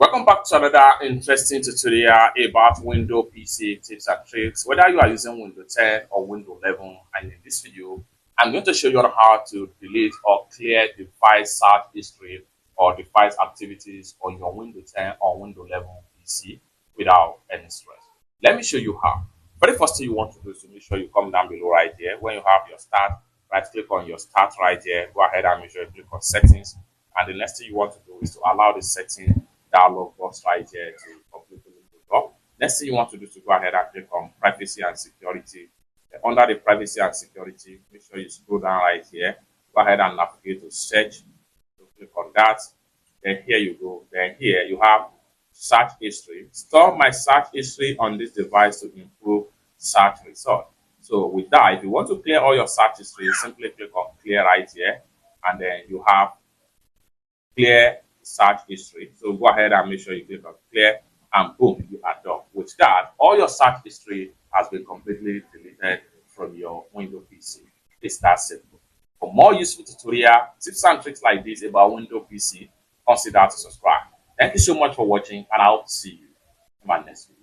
Welcome back to another interesting tutorial about Windows PC tips and tricks. Whether you are using Windows 10 or Windows 11, and in this video, I'm going to show you how to delete or clear device search history or device activities on your Windows 10 or Windows 11 PC without any stress. Let me show you how. Very first thing you want to do is to make sure you come down below right here. When you have your start, right click on your start right here. Go ahead and make sure you click on settings. And the next thing you want to do is to allow the setting dialog box right here to completely go up. Next thing you want to do is to go ahead and click on privacy and security. Under the privacy and security, make sure you scroll down right here. Go ahead and navigate to search. So click on that. Then here you go. Then here you have search history. Store my search history on this device to improve search result. So with that, if you want to clear all your search history, simply click on clear right here. And then you have clear search history. So go ahead and make sure you click on clear and boom, you are done. With that, all your search history has been completely deleted from your Windows PC. It's that simple. For more useful tutorial, tips and tricks like this about Windows PC, consider to subscribe. Thank you so much for watching and I hope to see you in my next video.